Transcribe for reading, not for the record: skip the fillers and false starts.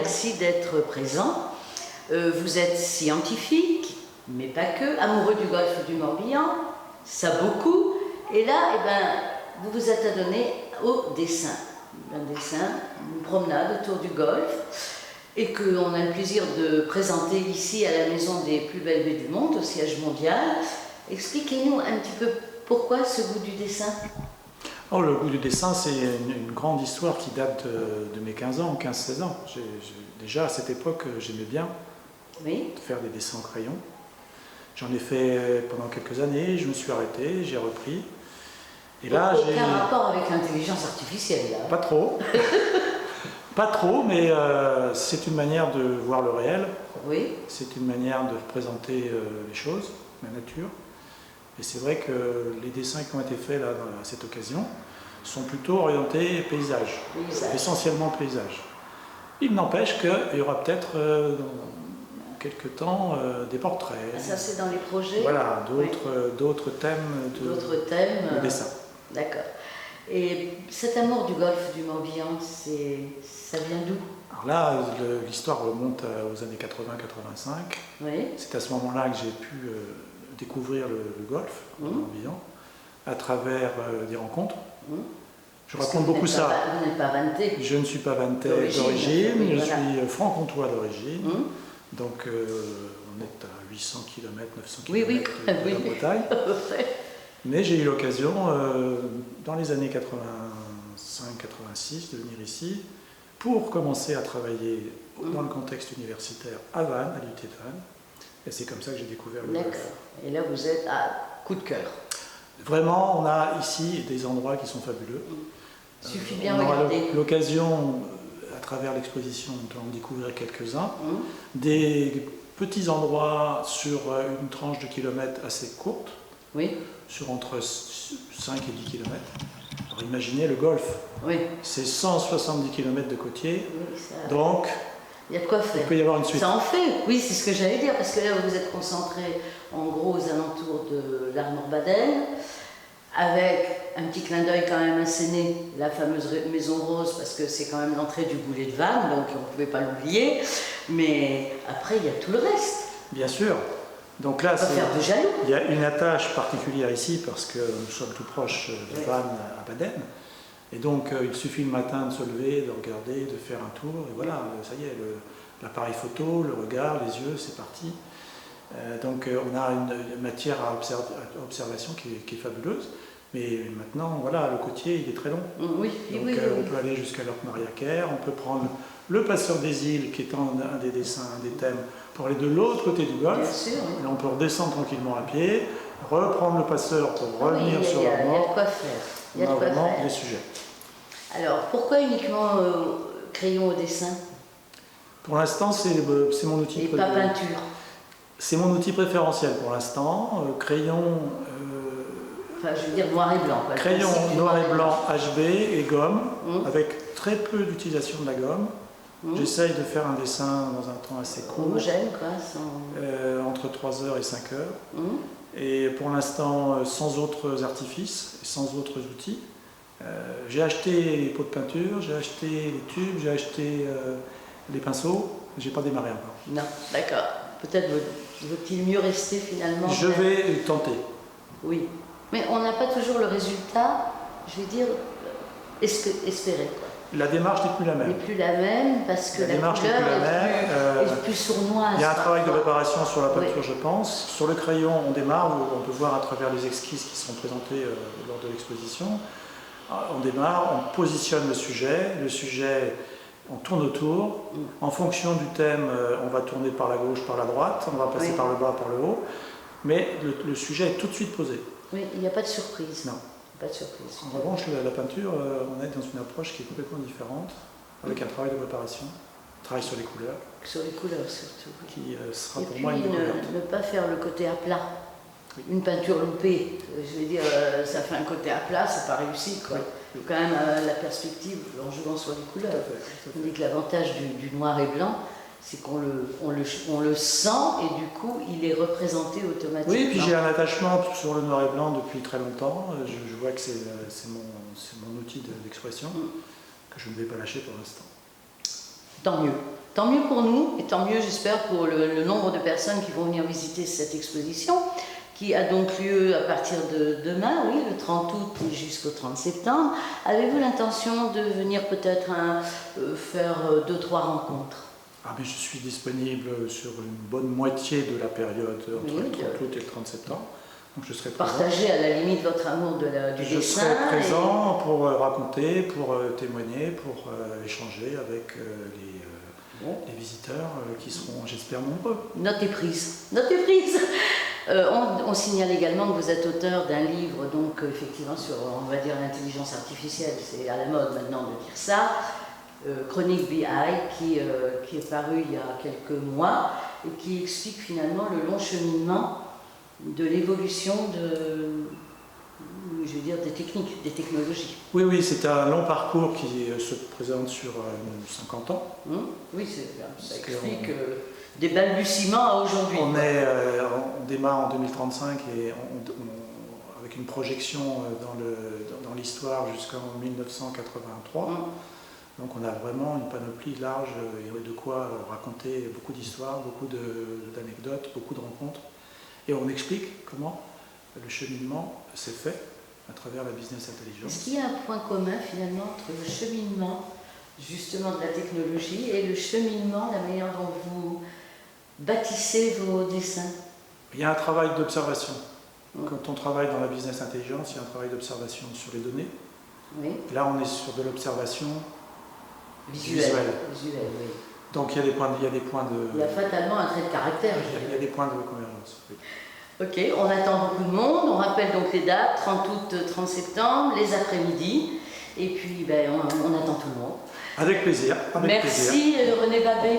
merci d'être présent. Vous êtes scientifique, mais pas que, amoureux du golfe du Morbihan, ça beaucoup. Et là, eh ben, vous vous êtes adonné au dessin. Un dessin, une promenade autour du golfe, et qu'on a le plaisir de présenter ici à la Maison des plus belles baies du monde, au siège mondial. Expliquez-nous un petit peu pourquoi ce goût du dessin. Oh, le goût du dessin, c'est une grande histoire qui date de mes 15 ans, 15-16 ans. Déjà à cette époque, j'aimais bien faire des dessins au crayon. J'en ai fait pendant quelques années, je me suis arrêté, j'ai repris. Et là, aucun rapport avec l'intelligence artificielle, là? Pas trop. Pas trop, mais c'est une manière de voir le réel. Oui. C'est une manière de représenter les choses, la nature. Et c'est vrai que les dessins qui ont été faits là, à cette occasion sont plutôt orientés paysage, essentiellement paysage. Il n'empêche qu'il y aura peut-être dans quelques temps des portraits. Ça, c'est dans les projets. Voilà, d'autres thèmes de dessin. D'accord. Et cet amour du golfe du Morbihan, ça vient d'où? Alors là, l'histoire remonte aux années 80-85. Oui. C'est à ce moment-là que j'ai pu découvrir le golfe du Morbihan à travers des rencontres. Je raconte beaucoup ça. Vous n'êtes pas vannetais. Je ne suis pas vannetais d'origine, je suis franc-comtois d'origine. Donc on est à 800 km, 900 km de la Bretagne. Mais j'ai eu l'occasion, dans les années 85-86, de venir ici pour commencer à travailler dans le contexte universitaire à Vannes, à l'UT de Vannes. Et c'est comme ça que j'ai découvert le golfe. D'accord. Et là, vous êtes à coup de cœur. Vraiment, on a ici des endroits qui sont fabuleux. Il suffit bien on aura regarder. l'occasion, à travers l'exposition, d'en découvrir quelques-uns. Des petits endroits sur une tranche de kilomètres assez courte. Oui. Sur entre 5 et 10 km. Alors imaginez le golfe. Oui. C'est 170 km de côtier. Oui, ça... Donc, il y a de quoi faire. Il peut y avoir une suite. Ça en fait, oui, c'est ce que j'allais dire, parce que là, vous êtes concentré en gros aux alentours de l'Armor-Baden, avec un petit clin d'œil quand même asséné, la fameuse Maison Rose, parce que c'est quand même l'entrée du Goulet de Vannes, donc on ne pouvait pas l'oublier. Mais après, il y a tout le reste. Bien sûr. Donc là, il y a une attache particulière ici, parce que nous sommes tout proches de Vannes à Baden. Et donc, il suffit le matin de se lever, de regarder, de faire un tour, et voilà, ça y est, l'appareil photo, le regard, les yeux, c'est parti. Donc, on a une matière à observation qui est fabuleuse, mais maintenant, voilà, le côtier, il est très long. Oui, donc, on peut aller jusqu'à l'Orque-Mariaquer, on peut prendre le Passeur des îles, qui est un des dessins, un des thèmes, pour aller de l'autre côté du golfe. Bien sûr, oui. Et on peut redescendre tranquillement à pied, reprendre le Passeur pour revenir sur la mort. Il y a de quoi faire. On a vraiment des sujets. Alors, pourquoi uniquement crayon au dessin? Pour l'instant, c'est mon outil préférentiel. Et pas peinture? C'est mon outil préférentiel pour l'instant. Crayon... enfin, je veux dire noir et blanc. Quoi, crayon noir et blanc HB et gomme, avec très peu d'utilisation de la gomme. J'essaye de faire un dessin dans un temps assez court. Homogène, quoi. Entre 3 heures et 5 heures. Et pour l'instant, sans autres artifices, sans autres outils. J'ai acheté les pots de peinture, j'ai acheté les tubes, j'ai acheté les pinceaux, j'ai pas démarré encore. Non, d'accord. Peut-être vaut-il mieux rester finalement. Je vais tenter. Oui, mais on n'a pas toujours le résultat, je vais dire, espéré. Quoi. La démarche n'est plus la même. N'est plus la même parce que la démarche couleur est plus sournoise. Il y a un travail de préparation sur la peinture, je pense. Sur le crayon, on démarre, on peut voir à travers les esquisses qui sont présentées lors de l'exposition. On démarre, on positionne le sujet, on tourne autour. En fonction du thème, on va tourner par la gauche, par la droite, on va passer par le bas, par le haut. Mais le sujet est tout de suite posé. Oui, il n'y a pas de surprise. Non. Pas de surprise. En revanche, la peinture, on est dans une approche qui est complètement différente, avec un travail de préparation, un travail sur les couleurs. Sur les couleurs surtout. Qui sera et pour puis, moi une découverte. Ne pas faire le côté à plat. Oui. Une peinture loupée, je veux dire, ça fait un côté à plat, c'est pas réussi, quoi. Oui. Il faut quand même la perspective en jouant sur les couleurs. On dit que l'avantage du noir et blanc, c'est qu'on le sent et du coup, il est représenté automatiquement. Oui, puis j'ai un attachement sur le noir et blanc depuis très longtemps. Je vois que c'est mon outil d'expression, que je ne vais pas lâcher pour l'instant. Tant mieux. Tant mieux pour nous et tant mieux, j'espère, pour le nombre de personnes qui vont venir visiter cette exposition, qui a donc lieu à partir de demain, oui, le 30 août jusqu'au 30 septembre. Avez-vous l'intention de venir peut-être faire 2-3 rencontres? Ah, mais je suis disponible sur une bonne moitié de la période entre le 30 août et le 30 septembre. Donc je serai présent. Partagez à la limite votre amour du dessin. Je serai présent pour raconter, pour témoigner, pour échanger avec les visiteurs qui seront, j'espère, nombreux. Notez prise, notez prise. On signale également que vous êtes auteur d'un livre, donc effectivement sur, on va dire, l'intelligence artificielle, c'est à la mode maintenant de dire ça, Chronique BI, qui est paru il y a quelques mois et qui explique finalement le long cheminement de l'évolution je veux dire, des techniques, des technologies. Oui, oui, c'est un long parcours qui se présente sur 50 ans. Oui, ça explique des balbutiements à aujourd'hui. On démarre en 2035 et avec une projection dans l'histoire jusqu'en 1983. Donc on a vraiment une panoplie large et de quoi raconter beaucoup d'histoires, beaucoup d'anecdotes, beaucoup de rencontres. Et on explique comment le cheminement s'est fait à travers la business intelligence. Est-ce qu'il y a un point commun finalement entre le cheminement justement de la technologie et le cheminement, la manière dont vous bâtissez vos dessins? Il y a un travail d'observation. Quand on travaille dans la business intelligence, il y a un travail d'observation sur les données. Oui. Là, on est sur de l'observation visuelle. Oui. Donc il y a des points de... Il y a fatalement un trait de caractère. Il y a des points de convergence. Oui. Ok, on attend beaucoup de monde, on rappelle donc les dates, 30 août, 30 septembre, les après-midi, et puis on attend tout le monde. Avec plaisir. Merci René Babet.